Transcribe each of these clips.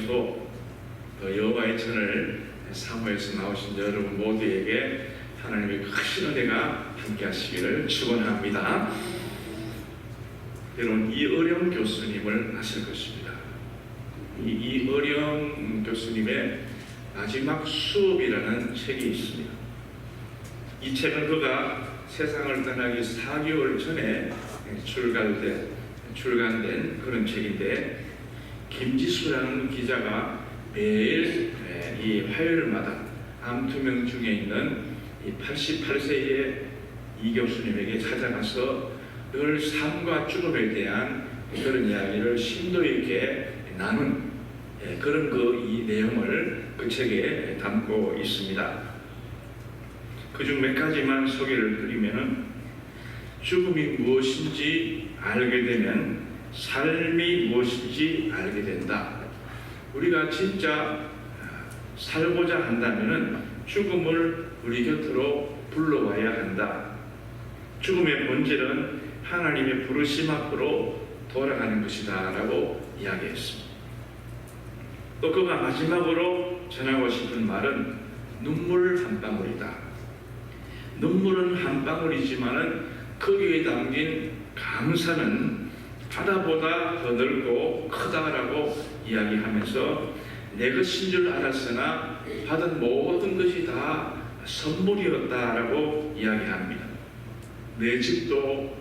또 여호와의 전을 사모해서 나오신 여러분 모두에게 하나님의 크신 은혜가 함께 하시기를 축원합니다. 여러분, 이어령 교수님을 아실 것입니다. 이어령 교수님의 마지막 수업이라는 책이 있습니다. 이 책은 그가 세상을 떠나기 4개월 전에 출간된 그런 책인데, 김지수라는 기자가 매일 이 화요일마다 암투명 중에 있는 이 88세의 이 교수님에게 찾아가서 늘 삶과 죽음에 대한 그런 이야기를 심도 있게 나눈 그런 이 내용을 그 책에 담고 있습니다. 그중 몇 가지만 소개를 드리면은, 죽음이 무엇인지 알게 되면 삶이 무엇인지 알게 된다. 우리가 진짜 살고자 한다면은 죽음을 우리 곁으로 불러와야 한다. 죽음의 본질은 하나님의 부르심 앞으로 돌아가는 것이다 라고 이야기했습니다. 또 그가 마지막으로 전하고 싶은 말은 눈물 한 방울이다. 눈물은 한 방울이지만은 거기에 담긴 감사는 바다보다 더 넓고 크다라고 이야기하면서, 내 것인 줄 알았으나 받은 모든 것이 다 선물이었다라고 이야기합니다. 내 집도,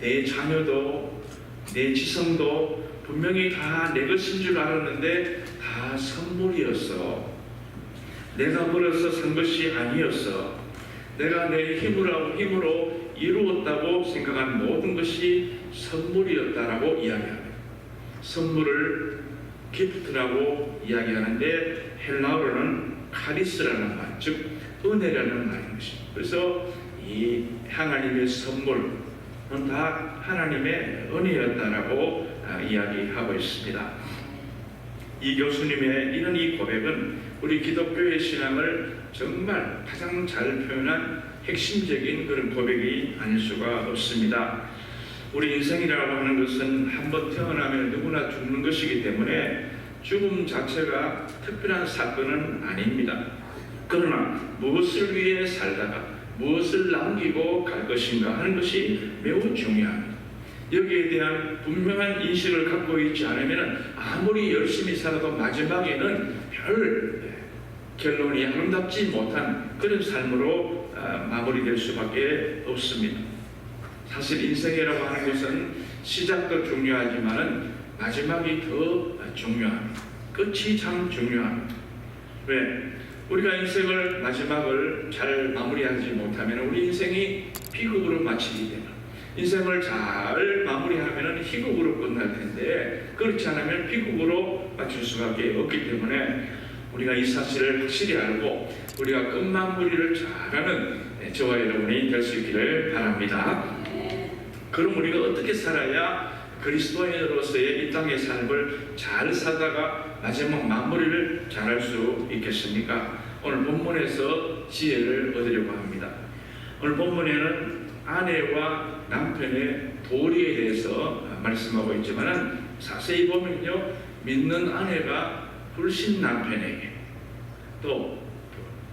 내 자녀도, 내 지성도 분명히 다 내 것인 줄 알았는데 다 선물이었어. 내가 벌어서 산 것이 아니었어. 내가 내 힘으로 이루었다고 생각한 모든 것이 선물이었다라고 이야기합니다. 선물을 기프트라고 이야기하는데, 헬라어로는 카리스라는 말, 즉 은혜라는 말인 것입니다. 그래서 이 하나님의 선물은 다 하나님의 은혜였다라고 이야기하고 있습니다. 이 교수님의 이런 이 고백은 우리 기독교의 신앙을 정말 가장 잘 표현한 핵심적인 그런 고백이 아닐 수가 없습니다. 우리 인생이라고 하는 것은 한번 태어나면 누구나 죽는 것이기 때문에 죽음 자체가 특별한 사건은 아닙니다. 그러나 무엇을 위해 살다가 무엇을 남기고 갈 것인가 하는 것이 매우 중요합니다. 여기에 대한 분명한 인식을 갖고 있지 않으면 아무리 열심히 살아도 마지막에는 별 결론이 아름답지 못한 그런 삶으로 마무리될 수밖에 없습니다. 사실 인생이라고 하는 것은 시작도 중요하지만 마지막이 더 중요합니다. 끝이 참 중요합니다. 왜? 우리가 인생을 마지막을 잘 마무리하지 못하면 우리 인생이 비극으로 마치게 됩니다. 인생을 잘 마무리하면 희극으로 끝날 텐데, 그렇지 않으면 비극으로 마칠 수밖에 없기 때문에 우리가 이 사실을 확실히 알고 우리가 끝마무리를 잘하는 저와 여러분이 될 수 있기를 바랍니다. 그럼 우리가 어떻게 살아야 그리스도인으로서의 이 땅의 삶을 잘 살다가 마지막 마무리를 잘할 수 있겠습니까? 오늘 본문에서 지혜를 얻으려고 합니다. 오늘 본문에는 아내와 남편의 도리에 대해서 말씀하고 있지만, 자세히 보면요, 믿는 아내가 불신 남편에게, 또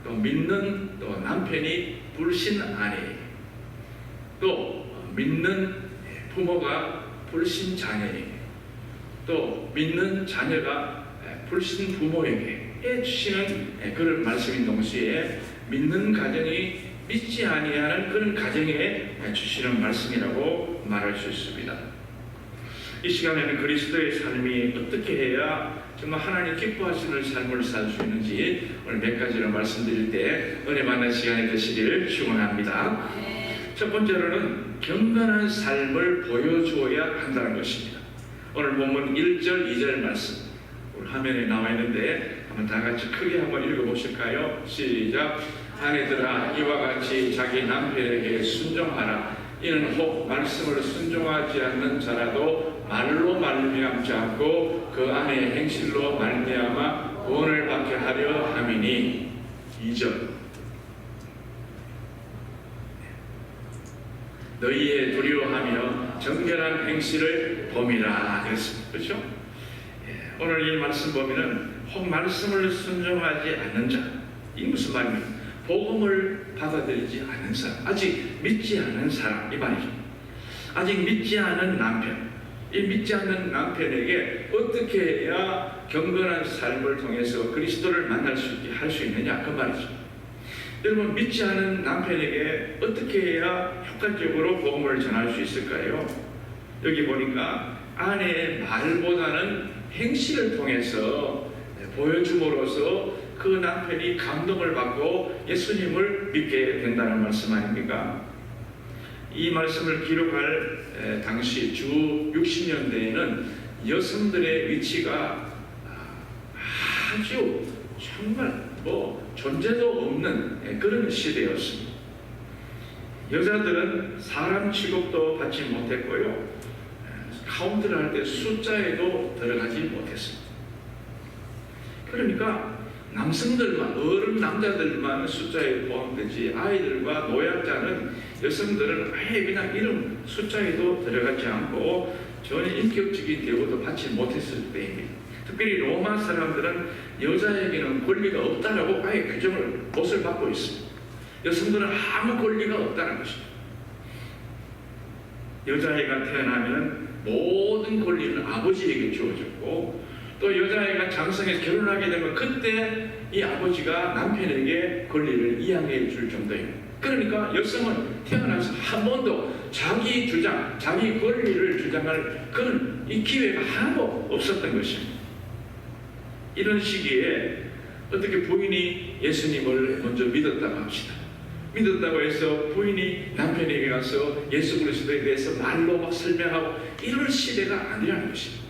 믿는 남편이 불신 아내에게, 또 믿는 부모가 불신 자녀에게, 또 믿는 자녀가 불신 부모에게 해주시는 그런 말씀인 동시에, 믿는 가정이 믿지 아니하는 그런 가정에 주시는 말씀이라고 말할 수 있습니다. 이 시간에는 그리스도의 삶이 어떻게 해야 정말 하나님 기뻐하시는 삶을 살 수 있는지 오늘 몇 가지로 말씀드릴 때 은혜 받는 시간이 되시기를 축원합니다. 첫 번째로는 경건한 삶을 보여주어야 한다는 것입니다. 오늘 본문 1절, 2절 말씀 오늘 화면에 나와 있는데 한번 다 같이 크게 한번 읽어보실까요? 시작. 아내들아, 이와 같이 자기 남편에게 순종하라. 이는 혹 말씀을 순종하지 않는 자라도 말로 말미암지 않고 그 안의 행실로 말미암아 구원을 받게 하려 함이니. 2절. 너희의 두려워하며 정결한 행실을 범이라 그랬습니다. 그렇죠? 오늘 이 말씀 보면은 혹 말씀을 순종하지 않는 자, 이 무슨 말입니까? 복음을 받아들이지 않은 사람, 아직 믿지 않은 사람, 이 말이죠. 아직 믿지 않은 남편, 이 믿지 않는 남편에게 어떻게 해야 경건한 삶을 통해서 그리스도를 만날 수 있게 할 수 있느냐, 그 말이죠. 여러분, 믿지 않은 남편에게 어떻게 해야 효과적으로 복음을 전할 수 있을까요? 여기 보니까 아내의 말보다는 행실을 통해서 보여줌으로써 그 남편이 감동을 받고 예수님을 믿게 된다는 말씀 아닙니까? 이 말씀을 기록할 당시 주 60년대에는 여성들의 위치가 아주 정말 존재도 없는 그런 시대였습니다. 여자들은 사람 취급도 받지 못했고요, 카운트를 할 때 숫자에도 들어가지 못했습니다. 그러니까 남성들만, 어른 남자들만 숫자에 포함되지 아이들과 노약자는, 여성들은 아예 그냥 이름 숫자에도 들어가지 않고 전혀 인격적인 대우도 받지 못했을 때입니다. 특별히 로마 사람들은 여자에게는 권리가 없다라고 아예 규정을, 못을 받고 있습니다. 여성들은 아무 권리가 없다는 것입니다. 여자아이가 태어나면 모든 권리는 아버지에게 주어졌고, 또 여자아이가 장성해서 결혼하게 되면 그때 이 아버지가 남편에게 권리를 이양해 줄 정도입니다. 그러니까 여성은 태어나서 한 번도 자기 주장, 자기 권리를 주장할 그런 이 기회가 하나도 없었던 것입니다. 이런 시기에 어떻게 부인이 예수님을 먼저 믿었다고 합시다. 믿었다고 해서 부인이 남편에게 가서 예수 그리스도에 대해서 말로 막 설명하고 이럴 시대가 아니라는 것입니다.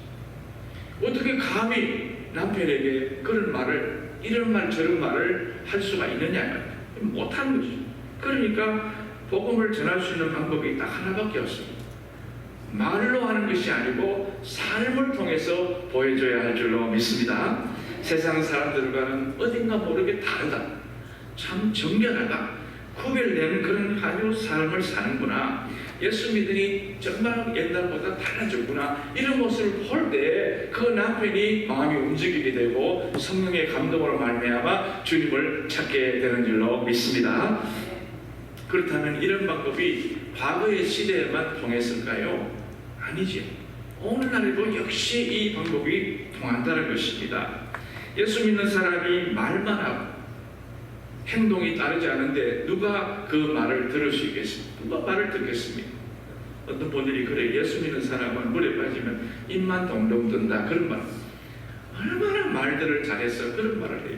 어떻게 감히 남편에게 그런 말을, 이런 말 저런 말을 할 수가 있느냐, 못하는 것이죠. 그러니까 복음을 전할 수 있는 방법이 딱 하나밖에 없습니다. 말로 하는 것이 아니고 삶을 통해서 보여줘야 할 줄로 믿습니다. 세상 사람들과는 어딘가 모르게 다르다, 참 정결하다, 구별되는 그런 아주 삶을 사는구나, 예수 믿으니 정말 옛날보다 달라졌구나, 이런 모습을 볼 때 그 남편이 마음이 움직이게 되고 성령의 감동으로 말미암아 주님을 찾게 되는 줄로 믿습니다. 그렇다면 이런 방법이 과거의 시대에만 통했을까요? 아니죠. 오늘날에도 역시 이 방법이 통한다는 것입니다. 예수 믿는 사람이 말만 하고 행동이 따르지 않은데 누가 그 말을 들을 수 있겠습니까? 누가 말을 듣겠습니까? 어떤 분들이 그래, 예수 믿는 사람은 물에 빠지면 입만 동동 뜬다, 그런 말. 얼마나 말들을 잘해서 그런 말을 해요.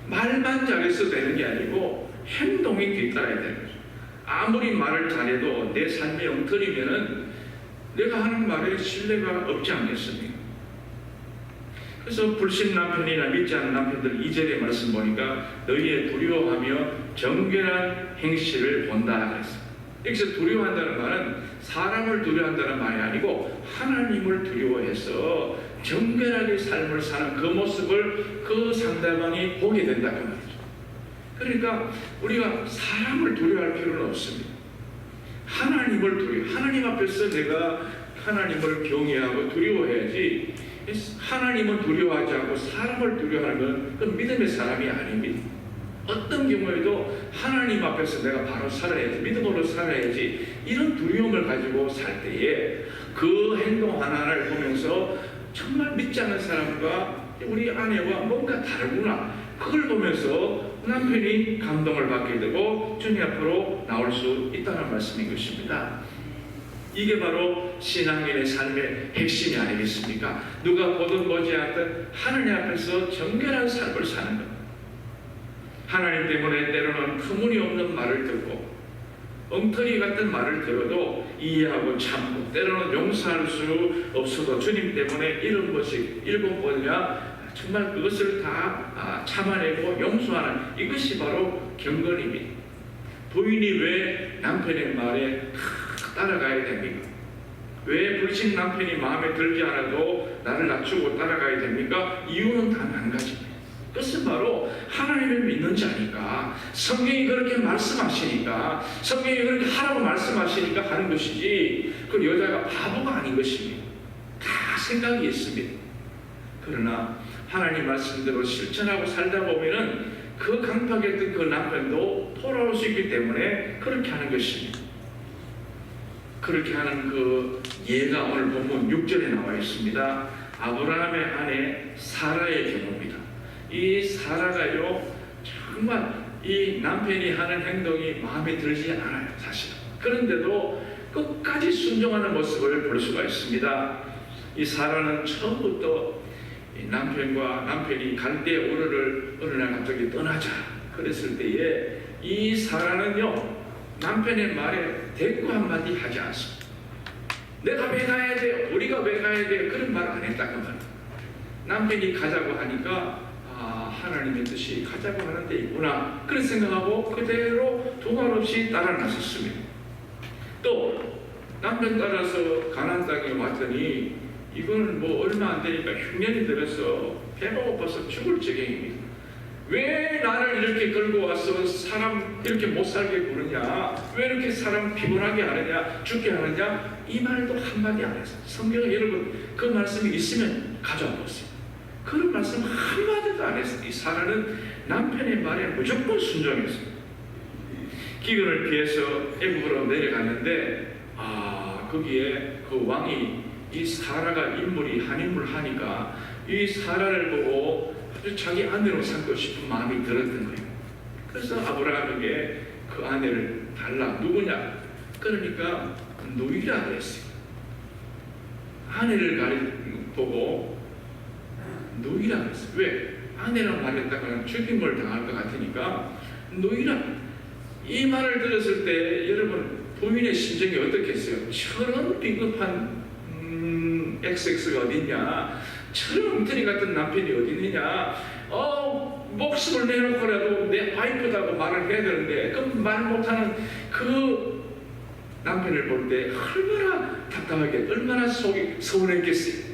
말만 잘해서 되는 게 아니고 행동이 뒤따라야 되는 거죠. 아무리 말을 잘해도 내 삶이 엉터리면은 내가 하는 말에 신뢰가 없지 않겠습니까? 그래서 불신 남편이나 믿지 않는 남편들 2절의 말씀 보니까 너희의 두려워하며 정결한 행실을 본다 그랬어요. 여기서 두려워한다는 말은 사람을 두려워한다는 말이 아니고 하나님을 두려워해서 정결하게 삶을 사는 그 모습을 그 상대방이 보게 된다, 그 말이죠. 그러니까 우리가 사람을 두려워할 필요는 없습니다. 하나님을 두려워, 하나님 앞에서 내가 하나님을 경외하고 두려워해야지, 하나님은 두려워하지 않고 사람을 두려워하는 건 그건 믿음의 사람이 아닙니다. 어떤 경우에도 하나님 앞에서 내가 바로 살아야지, 믿음으로 살아야지, 이런 두려움을 가지고 살 때에 그 행동 하나를 보면서 정말 믿지 않는 사람과 우리 아내와 뭔가 다르구나, 그걸 보면서 남편이 감동을 받게 되고 주님 앞으로 나올 수 있다는 말씀인 것입니다. 이게 바로 신앙인의 삶의 핵심이 아니겠습니까? 누가 보든 보지 않든 하나님 앞에서 정결한 삶을 사는 것. 하나님 때문에 때로는 터무니없는 말을 듣고 엉터리 같은 말을 들어도 이해하고 참고, 때로는 용서할 수 없어도 주님 때문에 이런 것이 일곱 번이나 정말 그것을 다 참아내고 용서하는, 이것이 바로 경건입니다. 부인이 왜 남편의 말에 따라가야 됩니까? 왜 불신 남편이 마음에 들지 않아도 나를 낮추고 따라가야 됩니까? 이유는 단 한 가지입니다. 그것은 바로 하나님을 믿는 자니까, 성경이 그렇게 말씀하시니까, 성경이 그렇게 하라고 말씀하시니까 하는 것이지, 그 여자가 바보가 아닌 것입니다. 다 생각이 있습니다. 그러나 하나님 말씀대로 실천하고 살다 보면은 그 강팍했던 그 남편도 돌아올 수 있기 때문에 그렇게 하는 것입니다. 그렇게 하는 그 예가 오늘 본문 6절에 나와 있습니다. 아브라함의 아내 사라의 경우입니다. 이 사라가요, 정말 이 남편이 하는 행동이 마음에 들지 않아요, 사실. 그런데도 끝까지 순종하는 모습을 볼 수가 있습니다. 이 사라는 처음부터 남편이 갈대 우르를 어느 날 갑자기 떠나자 그랬을 때에 이 사라는요, 남편의 말에 대꾸 한마디 하지 않습니다. 내가 왜 가야 돼요? 우리가 왜 가야 돼요? 그런 말 안 했다 그 말이에요. 남편이 가자고 하니까 하나님의 뜻이 가자고 하는 데 있구나 그런 생각하고 그대로 두말 없이 따라 나섰습니다. 또 남편 따라서 가나안 땅에 왔더니 이거는 뭐 얼마 안 되니까 흉년이 들어서 배가 고파서 죽을 지경입니다. 왜 나를 이렇게 끌고 와서 사람 이렇게 못 살게 구느냐, 왜 이렇게 사람 피곤하게 하느냐, 죽게 하느냐, 이 말도 한마디 안 했어요. 성경에 여러분 그 말씀이 있으면 가져와 보세요. 그런 말씀 한마디도 안 했어요. 이 사라는 남편의 말에 무조건 순종했어요. 기근을 피해서 애굽으로 내려갔는데 거기에 그 왕이 이 사라가 인물이 한 인물 하니까 이 사라를 보고 아주 자기 아내로 삼고 싶은 마음이 들었던 거예요. 그래서 아브라함에게 그 아내를 달라. 누구냐? 그러니까 누이라 그랬어요. 아내를 보고 누이라 그랬어요. 왜? 아내랑 말했다가는 죽임을 당할 것 같으니까 누이라. 이 말을 들었을 때 여러분 부인의 심정이 어떻겠어요? 저런 비겁한 XX가 어딨냐? 저런 엉터리 같은 남편이 어디 있느냐? 목숨을 내놓고라도 내 와이프다고 말을 해야 되는데 그 말 못하는 그 남편을 볼 때 얼마나 답답하게, 얼마나 속이 서운했겠어요.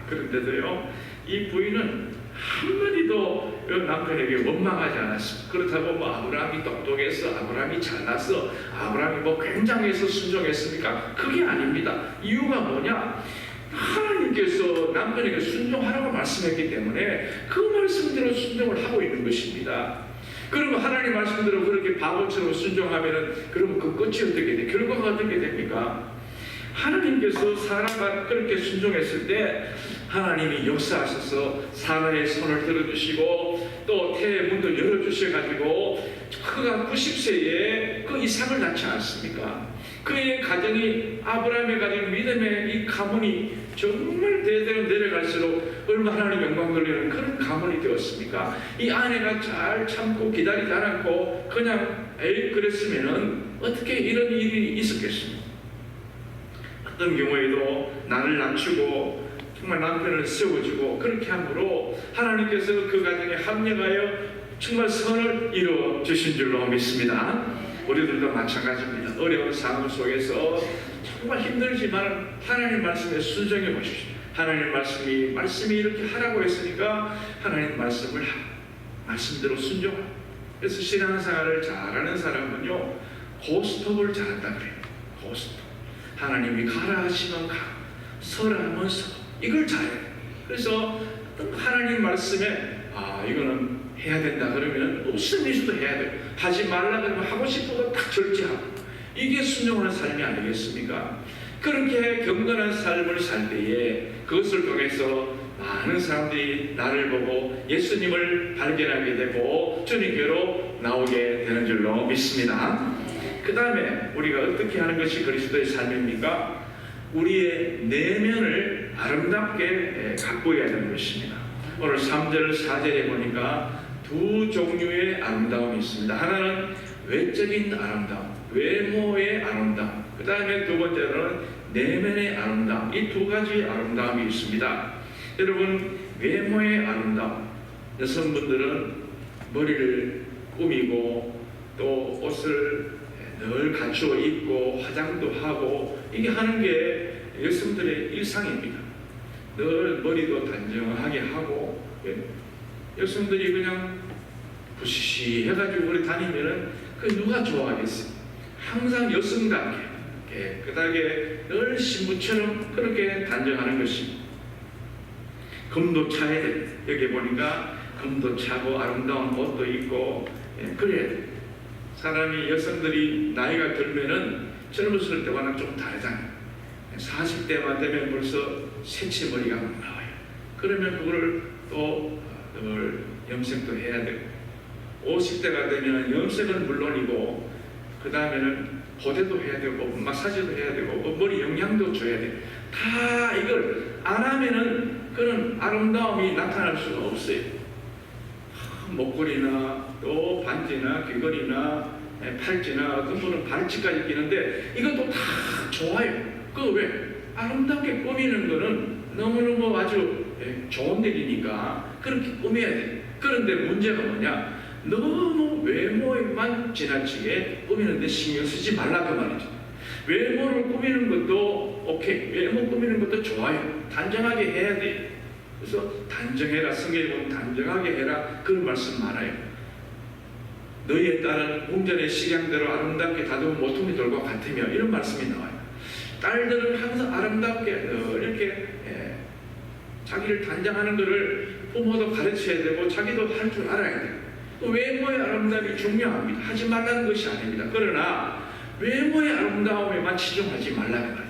그런데도요, 이 부인은 한마디도 남편에게 원망하지 않았습니다. 그렇다고 뭐 아브라함이 똑똑해서, 아브라함이 잘나서, 아브라함이 뭐 굉장해서 순종했습니까? 그게 아닙니다. 이유가 뭐냐? 하나님께서 남편에게 순종하라고 말씀했기 때문에 그 말씀대로 순종을 하고 있는 것입니다. 그리고 하나님 말씀대로 그렇게 바보처럼 순종하면은 그러면 그 끝이 어떻게 돼? 결과가 어떻게 됩니까? 하나님께서 사라가 그렇게 순종했을 때 하나님이 역사하셔서 사라의 손을 들어주시고 또 태의 문도 열어주셔가지고 그가 90세에 그 이삭을 낳지 않습니까? 그의 가정이 아브라함의 가정 믿음의 이 가문이 정말 대대로 내려갈수록 얼마나 하나님 영광 돌리는 그런 가문이 되었습니까? 이 아내가 잘 참고 기다리지 않았고 그냥 그랬으면은 어떻게 이런 일이 있었겠습니까? 어떤 경우에도 나를 낮추고 정말 남편을 세워주고 그렇게 함으로 하나님께서 그 가정에 합력하여 정말 선을 이루어 주신 줄로 믿습니다. 우리들도 마찬가지입니다. 어려운 상황 속에서 정말 힘들지만 하나님 말씀에 순종해 보십시오. 하나님 말씀이 이렇게 하라고 했으니까 하나님 말씀을 말씀대로 순종하고. 그래서 신앙생활을 잘하는 사람은요, 고스톱을 잘한다 그래요. 고스톱. 하나님이 가라 하시면 가고 서라 하면 서. 이걸 잘해요. 그래서 하나님 말씀에 이거는 해야 된다 그러면 무슨 일도 해야 돼요. 하지 말라 그러면 하고 싶어도 딱 절제하고. 이게 순종하는 삶이 아니겠습니까? 그렇게 경건한 삶을 살 때에 그것을 통해서 많은 사람들이 나를 보고 예수님을 발견하게 되고 주님께로 나오게 되는 줄로 믿습니다. 그 다음에 우리가 어떻게 하는 것이 그리스도의 삶입니까? 우리의 내면을 아름답게 가꾸어야 되는 것입니다. 오늘 3절, 4절에 보니까 두 종류의 아름다움이 있습니다. 하나는 외적인 아름다움, 외모의 아름다움. 그 다음에 두 번째로는 내면의 아름다움. 이 두 가지 아름다움이 있습니다. 여러분, 외모의 아름다움. 여성분들은 머리를 꾸미고 또 옷을 늘 갖추어 입고 화장도 하고 이게 하는 게 여성들의 일상입니다. 늘 머리도 단정하게 하고 여성들이 그냥 부시시 해가지고 우리 다니면은 그 누가 좋아하겠어요? 항상 여성답게 깨끗하게 늘 신부처럼 그렇게 단정하는 것입니다. 금도 차야 돼. 여기 보니까 금도 차고 아름다운 옷도 있고, 그래야 돼. 사람이, 여성들이 나이가 들면은 젊었을 때와는 좀 다르잖아요. 40대만 되면 벌써 새치머리가 막 나와요. 그러면 그거를 또 염색도 해야 되고, 50대가 되면 염색은 물론이고, 그 다음에는 보대도 해야 되고, 마사지도 해야 되고, 머리 영양도 줘야 돼. 다 이걸 안 하면은 그런 아름다움이 나타날 수가 없어요. 목걸이나 또 반지나 귀걸이나 팔찌나, 어떤 분은 발찌까지 끼는데 이것도 다 좋아요. 그 왜? 아름답게 꾸미는 거는 너무너무 아주 좋은 일이니까 그렇게 꾸며야 돼. 그런데 문제가 뭐냐? 너무 외모에만 지나치게 꾸미는데 신경 쓰지 말라 그 말이죠. 외모를 꾸미는 것도 오케이, 외모 꾸미는 것도 좋아요. 단정하게 해야 돼. 그래서 단정해라, 성경에 보면 단정하게 해라, 그런 말씀 많아요. 너희의 딸은 궁전의 식양대로 아름답게 다듬은 모퉁이 돌과 같으며, 이런 말씀이 나와요. 딸들은 항상 아름답게 이렇게 자기를 단장하는 것을 부모도 가르쳐야 되고 자기도 할 줄 알아야 돼요. 외모의 아름다움이 중요합니다. 하지 말라는 것이 아닙니다. 그러나 외모의 아름다움에만 치중하지 말라는 거예요.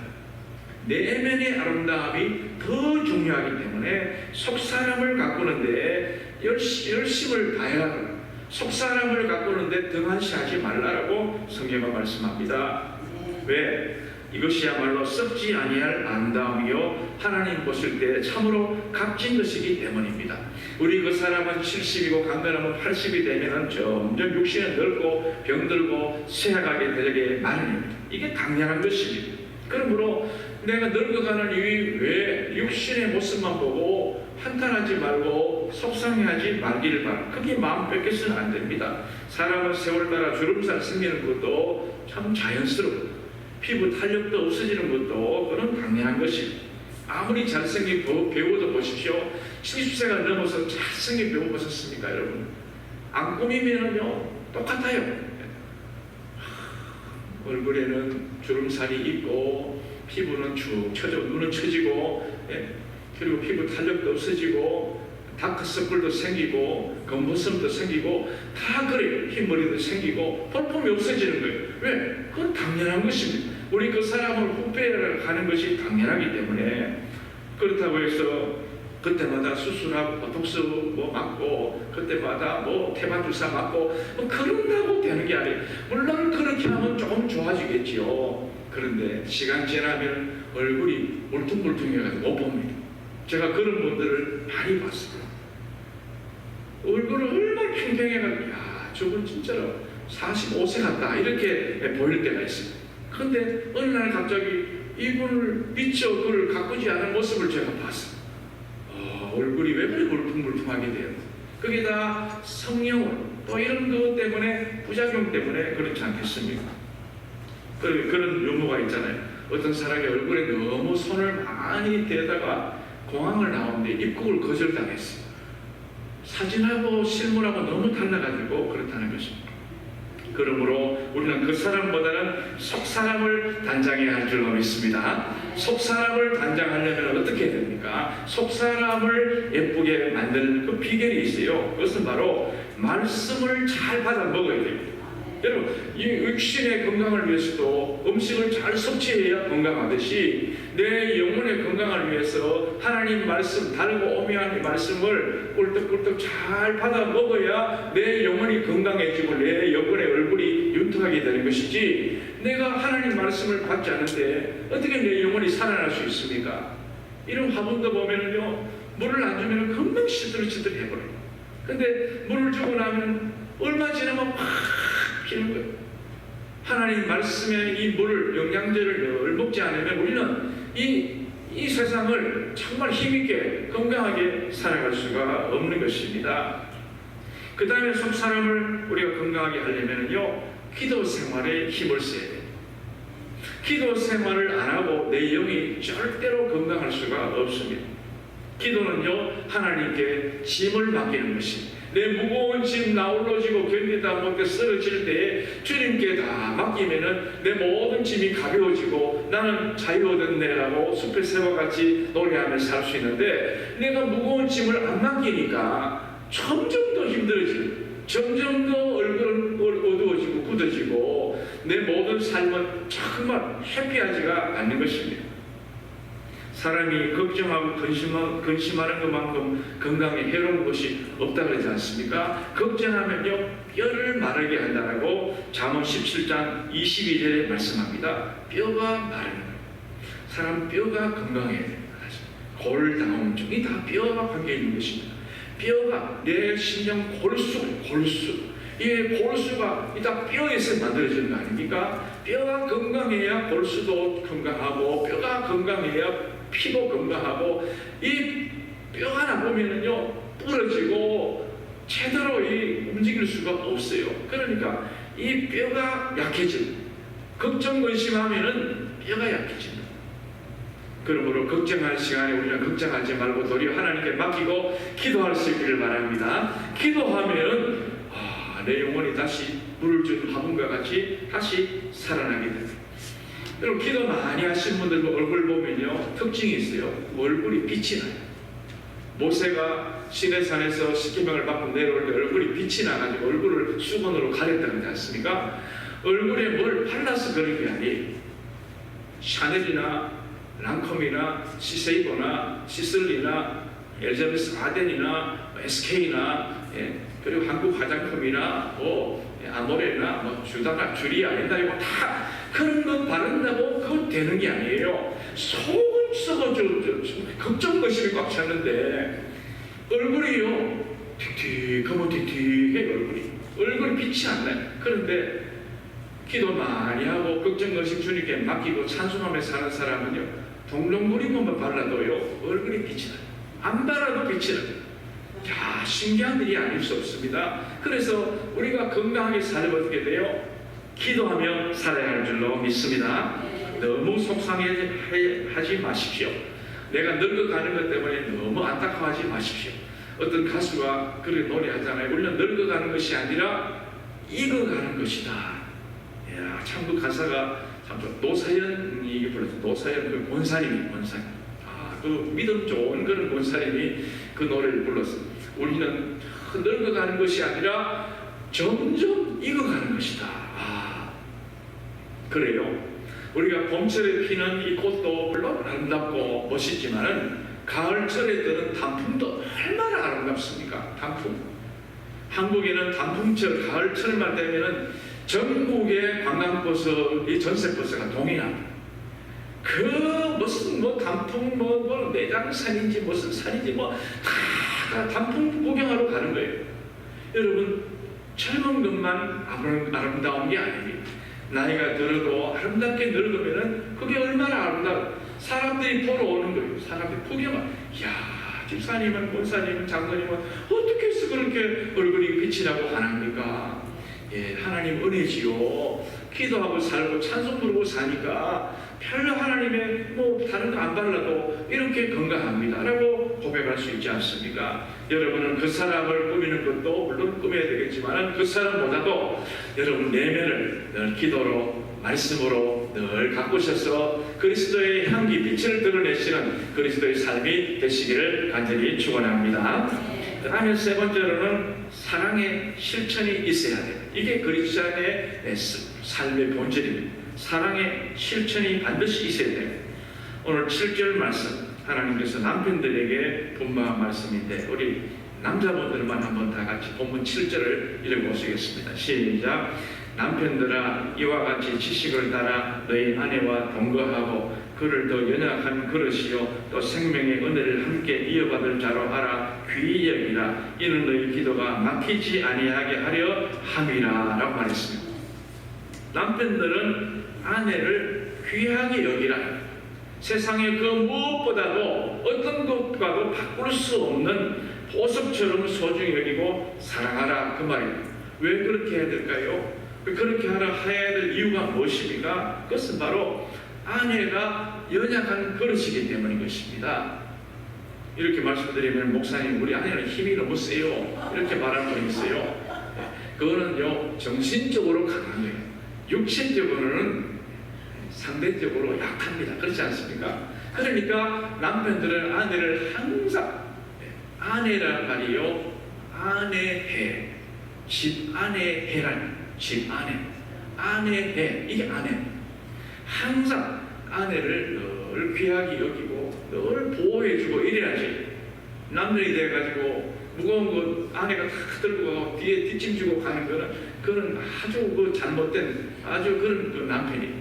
내면의 아름다움이 더 중요하기 때문에 속사람을 가꾸는데 열심을 다해야 합니다. 속사람을 가꾸는데 등한시하지 말라라고 성경은 말씀합니다. 왜? 이것이야말로 썩지 아니할 아름다움이요 하나님 보실 때 참으로 값진 것이기 때문입니다. 우리 그 사람은 70이고 강건하면 80이 되면 점점 육신은 늙고 병들고 쇠약하게 되게 마련입니다. 이게 당연한 것입니다. 그러므로 내가 늙어가는 이유, 왜 육신의 모습만 보고 한탄하지 말고 속상해하지 말기를 바랍니다. 그게 마음 뺏겨서는 안 됩니다. 사람은 세월 따라 주름살 생기는 것도 참 자연스럽고, 피부 탄력도 없어지는 것도 그건 당연한 것입니다. 아무리 잘생긴 배우도 보십시오. 70세가 넘어서 잘생긴 배우 보셨습니까, 여러분? 안 꾸미면요 똑같아요. 얼굴에는 주름살이 있고, 피부는 축 처져, 눈은 처지고, 그리고 피부 탄력도 없어지고, 다크서클도 생기고, 검부섬도 생기고, 다 그래요. 흰머리도 생기고, 볼품이 없어지는 거예요. 왜? 그건 당연한 것입니다. 우리 그 사람을 후배를 가는 것이 당연하기 때문에. 그렇다고 해서 그때마다 수술하고 보톡스 맞고, 그때마다 태반 주사 맞고 그런다고 되는 게 아니에요. 물론 그렇게 하면 조금 좋아지겠지요. 그런데 시간 지나면 얼굴이 울퉁불퉁해가지고 못 봅니다. 제가 그런 분들을 많이 봤어요. 얼굴을 얼마나 평평해가지고, 야, 저분 진짜로 45세 같다, 이렇게 보일 때가 있어요. 그런데 어느 날 갑자기 이분을 미처 그를 가꾸지 않은 모습을 제가 봤어요. 얼굴이 왜 그렇게 울퉁불퉁하게 돼요? 그게 다 성령으로, 또 이런 것 때문에, 부작용 때문에 그렇지 않겠습니까? 그런 유머가 있잖아요. 어떤 사람이 얼굴에 너무 손을 많이 대다가 공항을 나오는데 입국을 거절당했어요. 사진하고 실물하고 너무 달라가지고 그렇다는 것입니다. 그러므로 우리는 그 사람보다는 속사람을 단장해야 할 줄 믿습니다. 속사람을 단장하려면 어떻게 해야 됩니까? 속사람을 예쁘게 만드는 그 비결이 있어요. 그것은 바로 말씀을 잘 받아 먹어야 됩니다. 여러분, 이 육신의 건강을 위해서도 음식을 잘 섭취해야 건강하듯이 내 영혼의 건강을 위해서 하나님 말씀, 다르고 오묘한 말씀을 꿀떡꿀떡 잘 받아 먹어야 내 영혼이 건강해지고 내 영혼의 얼굴이 윤택하게 되는 것이지, 내가 하나님 말씀을 받지 않는데 어떻게 내 영혼이 살아날 수 있습니까? 이런 화분도 보면은요, 물을 안 주면 금방 시들시들 해버려요. 근데 물을 주고 나면 얼마 지나면 팍 피는 거예요. 하나님 말씀의 이 물을, 영양제를 늘 먹지 않으면 우리는 이 세상을 정말 힘있게 건강하게 살아갈 수가 없는 것입니다. 그 다음에 속사람을 우리가 건강하게 하려면요, 기도 생활에 힘을 써야 돼요. 기도 생활을 안 하고 내 영이 절대로 건강할 수가 없습니다. 기도는요, 하나님께 짐을 맡기는 것입니다. 내 무거운 짐 나홀로 지고 견디다 못해 쓰러질 때에 주님께 다 맡기면은 내 모든 짐이 가벼워지고 나는 자유 얻었네라고 숲의 새와 같이 노래하며 살 수 있는데, 내가 무거운 짐을 안 맡기니까 점점 더 힘들어지고 점점 더 얼굴은 어두워지고 굳어지고 내 모든 삶은 정말 해피하지가 않는 것입니다. 사람이 걱정하고 근심하는 것만큼 건강에 해로운 것이 없다 그러지 않습니까? 걱정하면요 뼈를 마르게 한다라고 잠언 17장 22절에 말씀합니다. 뼈가 마르는 거예요. 사람 뼈가 건강해야 됩니다. 골다공증이 다 뼈와 관계 있는 것입니다. 뼈가 내 신장 골수, 이 골수가 다 뼈에서 만들어지는 거 아닙니까? 뼈가 건강해야 골수도 건강하고, 뼈가 건강해야 피도 건강하고, 이 뼈가 나보면은요 부러지고 제대로 움직일 수가 없어요. 그러니까 이 뼈가 약해집니다. 걱정 근심하면은 뼈가 약해집니다. 그러므로 걱정할 시간에 우리는 걱정하지 말고 도리어 하나님께 맡기고 기도할 수 있기를 바랍니다. 기도하면은 내 영혼이 다시 물을 준 화분과 같이 다시 살아나게 됩니다. 여러분, 기도 많이 하신 분들 얼굴 보면요 특징이 있어요. 얼굴이 빛이 나요. 모세가 시내산에서 십계명을 받고 내려올 때 얼굴이 빛이 나가지고 얼굴을 수건으로 가렸다 그러지 않습니까? 얼굴에 뭘 발라서 그런 게 아니에요. 샤넬이나 랑컴이나 시세이버나 시슬리나 엘자베스 아덴이나 SK나 그리고 한국 화장품이나 아모레나 주다나 주리아 옛날에 다 그런 거 바른다고 그거 되는 게 아니에요. 속은 썩어져 걱정 거실이 꽉 찼는데 얼굴이요 틱틱하면 틱틱해. 얼굴이 빛이 안 나요. 그런데 기도 많이 하고 걱정 거실 주님께 맡기고 찬송하며 사는 사람은요 동동구리만 발라도요 얼굴이 빛이 나요. 안 발라도 빛이 나요. 야, 신기한 일이 아닐 수 없습니다. 그래서 우리가 건강하게 살려 어떻게 돼요? 기도하며 살아야 할 줄로 믿습니다. 너무 속상해하지 마십시오. 내가 늙어가는 것 때문에 너무 안타까워하지 마십시오. 어떤 가수가 그렇게 노래하잖아요. 우리는 늙어가는 것이 아니라 익어가는 것이다. 야, 참 그 가사가 참 노사연이 이게 불렀어. 노사연 그 권사님이 그 믿음 좋은 그런 권사님이 그 노래를 불렀어요. 우리는 늙어가는 것이 아니라 점점 익어가는 것이다. 그래요. 우리가 봄철에 피는 이 꽃도 물론 아름답고 멋있지만은 가을철에 드는 단풍도 얼마나 아름답습니까? 단풍. 한국에는 단풍철, 가을철만 되면은 전국의 관광버스, 이 전세버스가 동행합니다. 그 무슨 단풍 내장산인지 무슨 산인지 다 단풍 구경하러 가는 거예요. 여러분, 젊은 것만 아름다운 게 아닙니다. 나이가 들어도 아름답게 늙으면은 그게 얼마나 아름다워. 사람들이 보러 오는 거예요. 사람들이 구경을. 이야, 집사님은 권사님은 장로님은 어떻게 해서 그렇게 얼굴이 빛이 나고 하나입니까? 예, 하나님 은혜지요. 기도하고 살고 찬송 부르고 사니까 별로 하나님의 다른 거 안 발라도 이렇게 건강합니다 라고 고백할 수 있지 않습니까? 여러분은 그 사람을 꾸미는 것도 물론 꾸며야 되겠지만 그 사람보다도 여러분 내면을 늘 기도로 말씀으로 늘 가꾸셔서 그리스도의 향기 빛을 드러내시는 그리스도의 삶이 되시기를 간절히 축원합니다. 그 다음에 세 번째로는 사랑의 실천이 있어야 돼요. 이게 그리스도인의 삶의 본질입니다. 사랑의 실천이 반드시 있어야 돼요. 오늘 7절 말씀 하나님께서 남편들에게 분부한 말씀인데 우리 남자분들만 한번 다 같이 본문 7절을 읽어보시겠습니다. 시작. 남편들아 이와 같이 지식을 따라 너희 아내와 동거하고 그를 더 연약한 그릇이요 또 생명의 은혜를 함께 이어받을 자로 알아 귀히 여기라. 이는 너희 기도가 막히지 아니하게 하려 함이라 라고 말했습니다. 남편들은 아내를 귀하게 여기라. 세상에 그 무엇보다도 어떤 것과도 바꿀 수 없는 보석처럼 소중히 여기고 사랑하라 그 말입니다. 왜 그렇게 해야 될까요? 그렇게 해야 될 이유가 무엇입니까? 그것은 바로 아내가 연약한 그릇이기 때문인 것입니다. 이렇게 말씀드리면 목사님 우리 아내는 힘이 너무 세요 이렇게 말하는 분 있어요. 그거는요 정신적으로 강한 거예요. 육체적으로는 상대적으로 약합니다. 그렇지 않습니까? 그러니까 남편들은 아내를 항상 아내란 말이요 아내해 집 아내해란 집 아내해 이게 아내 항상 아내를 늘 귀하게 여기고 늘 보호해주고 이래야지 남편이 돼가지고 무거운 거 아내가 다 들고 가고 뒤에 뒷짐지고 가는 거는 그건 아주 그 잘못된 아주 그런 그 남편이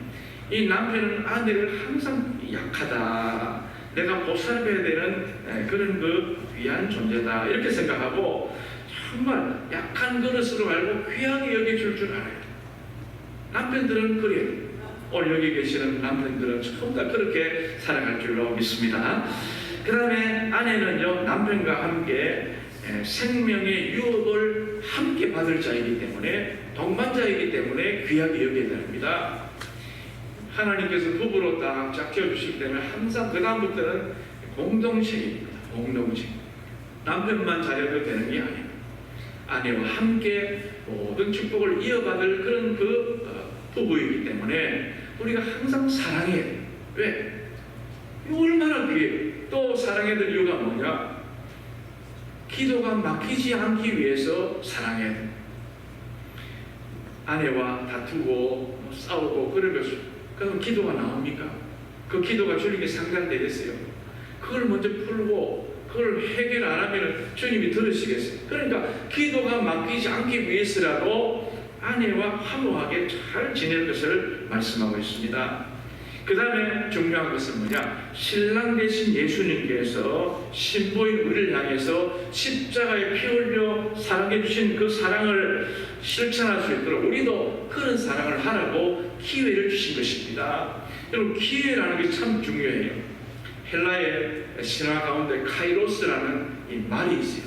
이 남편은 아내를 항상 약하다 내가 보살펴야 되는 그런 그 귀한 존재다 이렇게 생각하고 정말 약한 그릇으로 알고 귀하게 여겨줄 줄 알아요. 남편들은 그래요. 오늘 여기 계시는 남편들은 전부 다 그렇게 살아갈 줄로 믿습니다. 그 다음에 아내는요 남편과 함께 생명의 유업을 함께 받을 자이기 때문에 동반자이기 때문에 귀하게 여겨야 됩니다. 하나님께서 부부로 딱 짝지어주시기 때문에 항상 그 다음부터는 공동체입니다. 공동체. 남편만 잘해도 되는 게 아니에요. 아내와 함께 모든 축복을 이어받을 그런 부부이기 때문에 우리가 항상 사랑해요. 왜? 얼마나 귀해요. 또 사랑해야 될 이유가 뭐냐? 기도가 막히지 않기 위해서 사랑해야 돼요. 아내와 다투고 싸우고 그러면 기도가 나옵니까? 그 기도가 주님께 상달되겠어요? 그걸 먼저 풀고 그걸 해결 안 하면 주님이 들으시겠어요? 그러니까 기도가 막히지 않기 위해서라도 아내와 화목하게 잘 지낼 것을 말씀하고 있습니다. 그 다음에 중요한 것은 뭐냐? 신랑 되신 예수님께서 신부인 우리를 향해서 십자가에 피 흘려 사랑해 주신 그 사랑을 실천할 수 있도록 우리도 그런 사랑을 하라고 기회를 주신 것입니다. 여러분 기회라는 게 참 중요해요. 헬라의 신화 가운데 카이로스라는 이 말이 있어요.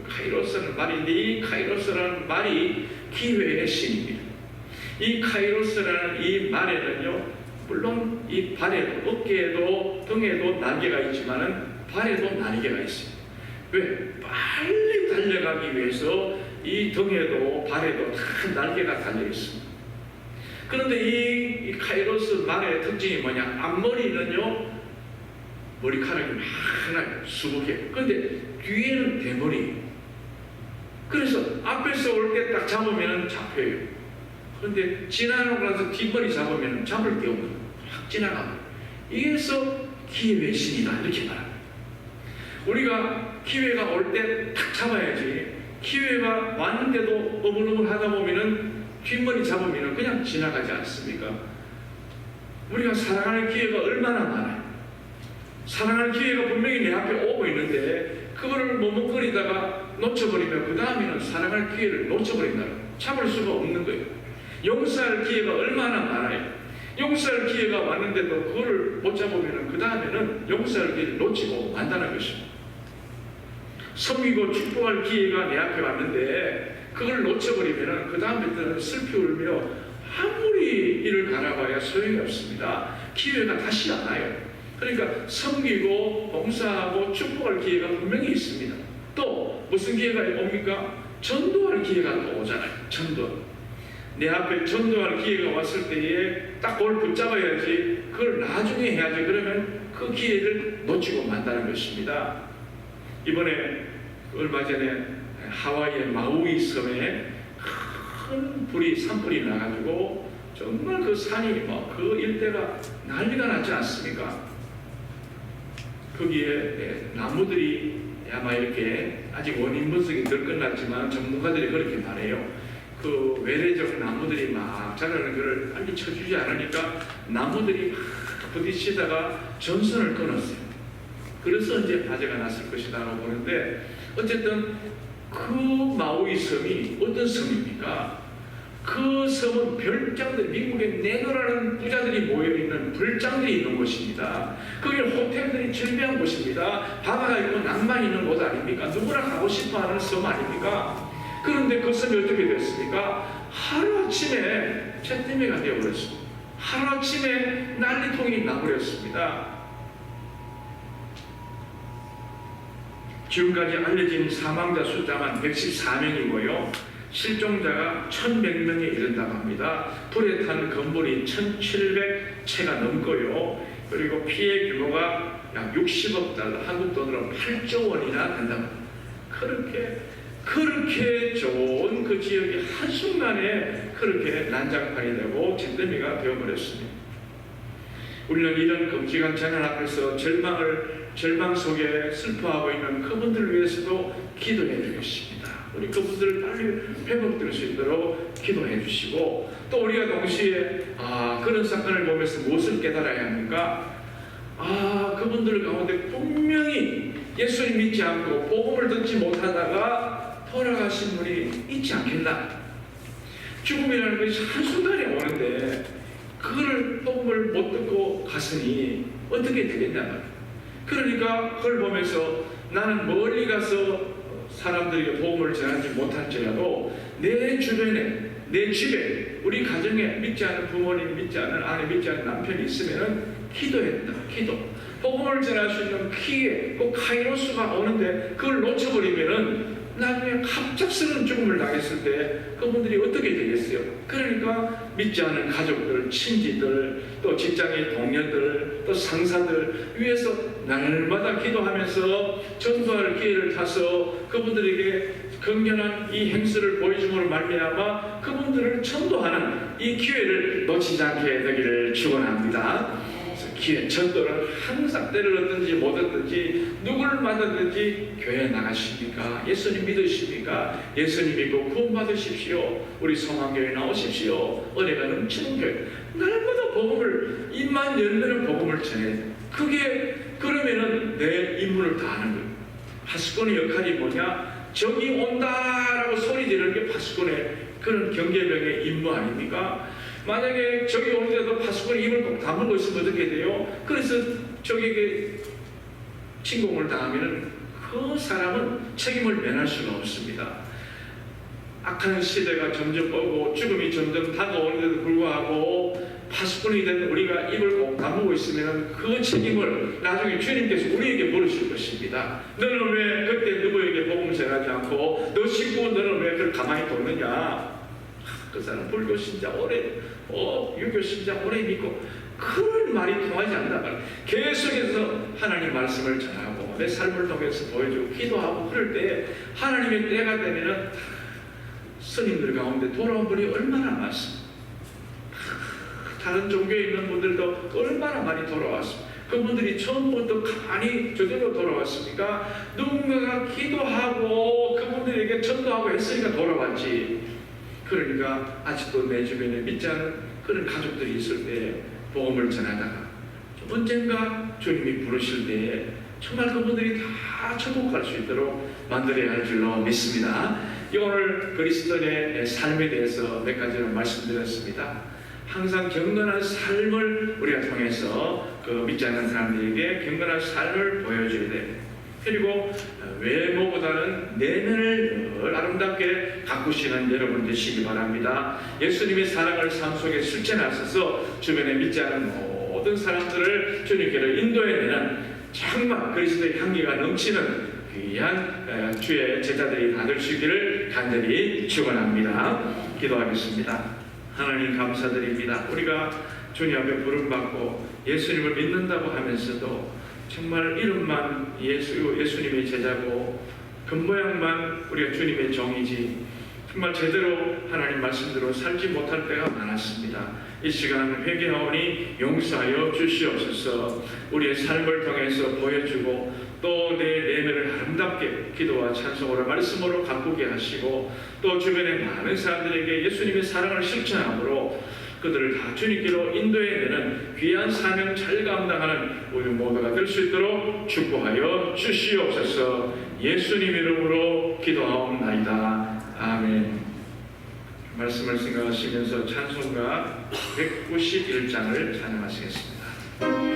카이로스라는 말인데 이 카이로스라는 말이 기회의 신입니다. 이 카이로스라는 이 말에는요 물론 이 발에도 어깨에도 등에도 날개가 있지만은 발에도 날개가 있어요. 왜? 빨리 달려가기 위해서 이 등에도 발에도 다 날개가 달려 있습니다. 그런데 이 카이로스 말의 특징이 뭐냐? 앞머리는요 머리카락이 많아요. 수북해요. 그런데 뒤에는 대머리. 그래서 앞에서 올 때 딱 잡으면 잡혀요. 그런데 지나가고 나서 뒷머리 잡으면 잡을 게 없는 확 지나가요. 이래서 기회의 신이다 이렇게 말합니다. 우리가 기회가 올 때 탁 잡아야지. 기회가 왔는데도 어물어물 하다 보면은 뒷머리 잡으면 그냥 지나가지 않습니까? 우리가 사랑하는 기회가 얼마나 많아요. 사랑할 기회가 분명히 내 앞에 오고 있는데 그거를 머뭇거리다가 놓쳐버리면 그 다음에는 사랑할 기회를 놓쳐버린다. 참을 수가 없는 거예요. 용서할 기회가 얼마나 많아요. 용서할 기회가 왔는데도 그거를 못 잡으면 그 다음에는 용서할 기회를 놓치고 만다는 것입니다. 섬기고 축복할 기회가 내 앞에 왔는데 그걸 놓쳐버리면 그 다음부터는 슬피 울며 아무리 이를 갈아봐야 소용이 없습니다. 기회가 다시 안 와요. 그러니까 섬기고 봉사하고 축복할 기회가 분명히 있습니다. 또 무슨 기회가 옵니까? 전도할 기회가 또 오잖아요. 전도. 내 앞에 전도할 기회가 왔을 때에 딱 그걸 붙잡아야지. 그걸 나중에 해야지. 그러면 그 기회를 놓치고 만다는 것입니다. 이번에 얼마 전에 하와이의 마우이 섬에 큰 불이 산불이 나가지고 정말 그 산이 그 일대가 난리가 났지 않습니까? 거기에 나무들이 아마 이렇게 아직 원인 분석이 덜 끝났지만 전문가들이 그렇게 말해요. 그 외래적 나무들이 막 자라는 것을 빨리 쳐주지 않으니까 나무들이 막 부딪히다가 전선을 끊었어요. 그래서 이제 화재가 났을 것이라고 보는데 어쨌든 그 마우이 섬이 어떤 섬입니까? 그 섬은 별장들, 미국의 내노라는 부자들이 모여있는 별장들이 있는 곳입니다. 거기는 호텔들이 즐비한 곳입니다. 바다가 있고 낭만이 있는 곳 아닙니까? 누구나 가고 싶어하는 섬 아닙니까? 그런데 그 섬이 어떻게 됐습니까? 하루아침에 잿더미가 되어버렸습니다. 하루아침에 난리통이 나버렸습니다. 지금까지 알려진 사망자 숫자만 114명이고요. 실종자가 1100명에 이른다고 합니다. 불에 탄 건물이 1700채가 넘고요. 그리고 피해 규모가 약 60억 달러, 한국 돈으로 8조 원이나 된다고 합니다. 그렇게 좋은 그 지역이 한순간에 그렇게 난장판이 되고 잿더미가 되어버렸습니다. 우리는 이런 끔찍한 재난 앞에서 절망 속에 슬퍼하고 있는 그분들을 위해서도 기도해 주겠습니다. 우리 그분들을 빨리 회복될 수 있도록 기도해 주시고, 또 우리가 동시에 그런 사건을 보면서 무엇을 깨달아야 합니까? 그분들 가운데 분명히 예수님 믿지 않고 복음을 듣지 못하다가 돌아가신 분이 있지 않겠나? 죽음이라는 것이 한순간에 오는데 그걸 복음을 못 듣고 갔으니 어떻게 되겠냐 말이에요. 그러니까 그걸 보면서 나는 멀리 가서 사람들에게 복음을 전하지 못할지라도 내 주변에, 내 집에, 우리 가정에 믿지 않는 부모님, 믿지 않는 아내, 믿지 않는 남편이 있으면은 기도했다. 기도. 복음을 전할 수 있는 기회, 그 카이로스가 오는데 그걸 놓쳐버리면은 나중에 갑작스러운 죽음을 당했을 때 그분들이 어떻게 되겠어요? 그러니까 믿지 않는 가족들, 친지들, 또 직장의 동료들, 또 상사들 위해서 날마다 기도하면서 전도할 기회를 타서 그분들에게 건전한 이 행실을 보여줌으로 말미암아 그분들을 전도하는 이 기회를 놓치지 않게 되기를 축원합니다. 기회, 전도를 항상 때를 얻든지 못 얻든지 누구를 만나든지 교회에 나가십니까? 예수님 믿으십니까? 예수님 믿고 구원받으십시오. 우리 성황교회 나오십시오. 은혜가 넘치는 교회. 날마다 복음을, 입만 열면 복음을 전해야 돼. 그게 그러면은 내 임무를 다하는 거예요. 파수꾼의 역할이 뭐냐? 적이 온다라고 소리 지르는 게 파수꾼의 그런 경계병의 임무 아닙니까? 만약에 적이 오는데도 파수꾼이 입을 꼭 다물고 있으면 어떻게 돼요? 그래서 적에게 침공을 당하면 그 사람은 책임을 면할 수가 없습니다. 악한 시대가 점점 오고 죽음이 점점 다가오는데도 불구하고 파수꾼이 된 우리가 입을 꼭 다물고 있으면 그 책임을 나중에 주님께서 우리에게 물으실 것입니다. 너는 왜 그때 누구에게 복음을 전하지 않고 너 식구 너는 왜 그걸 가만히 뒀느냐? 그 사람 불교 신자 오래, 유교 신자 오래 믿고 그런 말이 통하지 않는다. 계속해서 하나님 말씀을 전하고 내 삶을 통해서 보여주고 기도하고 그럴 때 하나님의 때가 되면은 스님들 가운데 돌아온 분이 얼마나 많습니다. 다른 종교에 있는 분들도 얼마나 많이 돌아왔습니다. 그분들이 처음부터 가만히 저절로 돌아왔습니까? 누군가가 기도하고 그분들에게 전도하고 했으니까 돌아왔지. 그러니까 아직도 내 주변에 믿지 않은 그런 가족들이 있을 때 복음을 전하다가 언젠가 주님이 부르실 때에 정말 그분들이 다 천국 갈 수 있도록 만들어야 할 줄로 믿습니다. 오늘 그리스도인의 삶에 대해서 몇 가지를 말씀드렸습니다. 항상 경건한 삶을 우리가 통해서 그 믿지 않는 사람들에게 경건한 삶을 보여줘야 돼요. 그리고 외모보다는 내면을 늘 아름답게 가꾸시는 여러분 되시기 바랍니다. 예수님의 사랑을 삶 속에 실천하셔서 주변에 믿지 않은 모든 사람들을 주님께로 인도해내는 정말 그리스도의 향기가 넘치는 귀한 주의 제자들이 다 되시기를 간절히 축원합니다. 기도하겠습니다. 하나님 감사드립니다. 우리가 주님 앞에 부름받고 예수님을 믿는다고 하면서도 정말 이름만 예수님의 제자고 겉모양만 우리가 주님의 종이지 정말 제대로 하나님 말씀대로 살지 못할 때가 많았습니다. 이 시간 회개하오니 용서하여 주시옵소서. 우리의 삶을 통해서 보여주고 또 내 내면을 아름답게 기도와 찬송으로 말씀으로 가꾸게 하시고 또 주변의 많은 사람들에게 예수님의 사랑을 실천함으로 그들을 다 주님께로 인도해내는 귀한 사명 잘 감당하는 우리 모두가 될 수 있도록 축복하여 주시옵소서. 예수님 이름으로 기도하옵나이다. 아멘. 말씀을 생각하시면서 찬송가 191장을 찬양하시겠습니다.